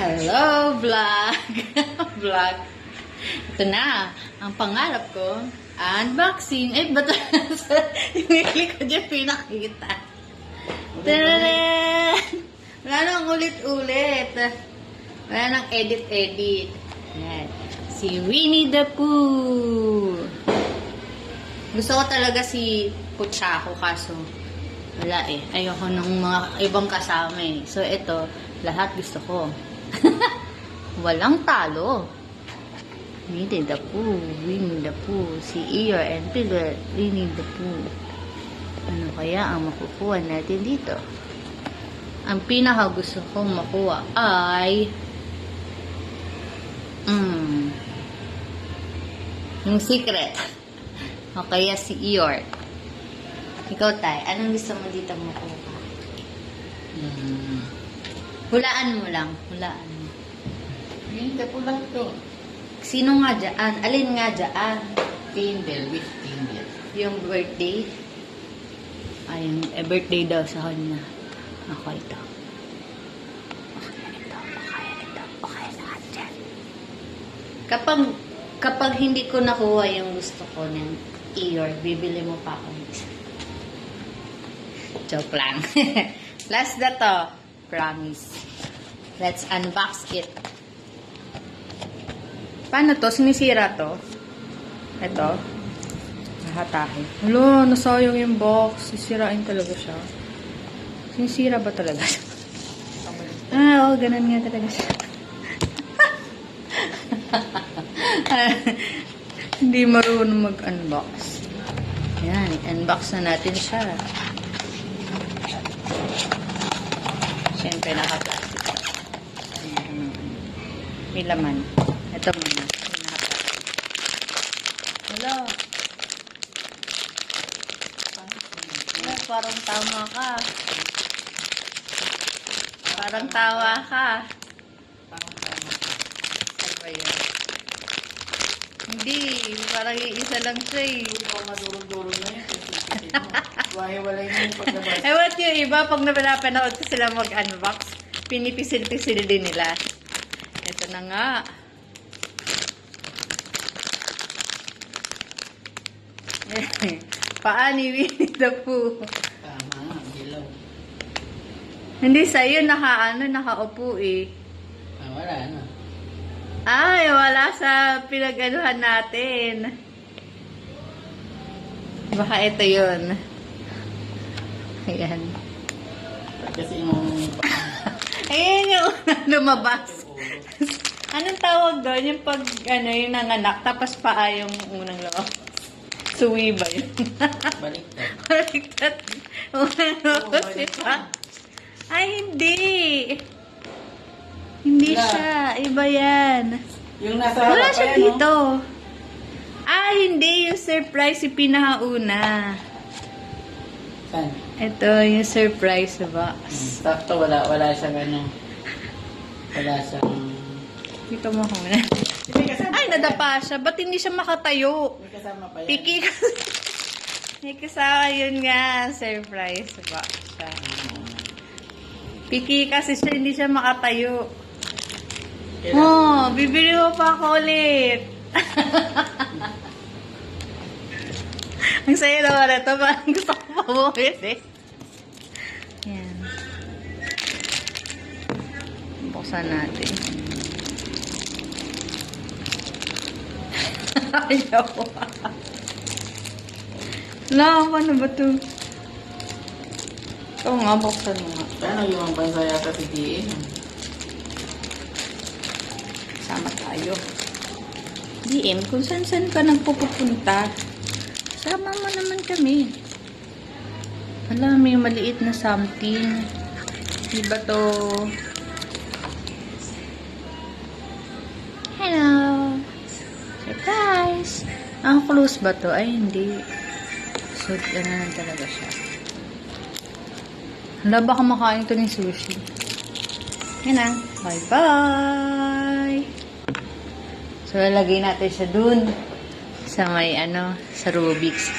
Hello, vlog! Vlog. Ito na, ang pangarap ko, unboxing. Ay, ba't yung ko dyan pinakita. Tadaan! Wala nang ulit-ulit. Wala nang edit-edit. Yan. Si Winnie the Pooh. Gusto ko talaga si Puchako, kaso wala eh. Ayoko ng mga ibang kasama eh. So, ito, lahat gusto ko. Walang talo. Winnie the Pooh, Winnie the Pooh, si Eeyore and Piglet, Winnie the Pooh. Ano kaya ang makukuha natin dito? Ang pinaka gusto kong makuha ay yung secret. O kaya si Eeyore. Ikaw, Tay, anong gusto mo dito makuha? Hulaan mo lang. Hulaan mo. Hindi po lang to. Sino nga dyan? Alin nga dyan? Kindle with Kindle. Yung birthday? Ay, yung birthday daw sa kanya. Ako ito. Okay lahat dyan. Kapag hindi ko nakuha yung gusto ko ng Eeyore, bibili mo pa ako ng isa. Joke lang. Last na to. Promise. Let's unbox it. Paano to? Sinisira to? Ito. Nahatahin. Wala, nasayang yung box. Sisirain talaga siya. Sinisira ba talaga siya? Oo, ganun nga talaga siya. Hindi marunong mag-unbox. Yan, unbox na natin siya. Siyempre, naka-plastic. May laman. Ito muna. Hello. Hello, parang tama ka. Parang tawa ka. Ano ba yun? Hindi. Parang isa lang siya eh. Madurong-durong na yun. Wahe-walay na yung paglabas. Ewan yung iba, pag napanood ko sila mag-unbox, pinipisil-pisil din nila. Ito na nga. Paa ni Winnie the Pooh. Tama, dilaw. Hindi sa'yo, nakaupo eh. Wala na. Ay, wala sa pinag-anuhan natin. Baka ito yun. Ayan. Kasi yung... Ayan yung lumabas. Anong tawag doon? Yung pag, yung nanganak, tapos paa yung unang loob. Suwi ba yun? Baliktad. Baliktad. Baliktad. Ay, hindi. Hindi Wala. siya. Iba yan. Yung nasa Wala harap siya pa yan, dito. Ah, hindi. Yung surprise, yung pinakauna. Saan? Ito, yung surprise box. Sakto, wala siyang ano. Wala siyang... Dito mo muna. Ay, nadapa siya. Ba't hindi siya makatayo? May kasama pa yan. Piki ka. May kasama yun nga. Surprise box siya. Piki kasi siya, hindi siya makatayo. Oh, bibili mo pa ako ulit. Ang saya naman na ito. Parang gusto ko pa bumili. Yan. Buksan natin. Ayaw. Wala, paano ba ito? Ito nga, buksan mo nga. Paano yung bansa yata si DA? Sama tayo. DM, kung saan-saan ka nagpupunta, sama mo naman kami. Alam, may maliit na something. Diba to? Hello! Surprise! Ang close ba to? Ay, hindi. So, gano'n talaga siya. Hala, baka makain to ni sushi. Yan na. Bye-bye! So, lalagay natin siya dun sa may, sa Rubik's.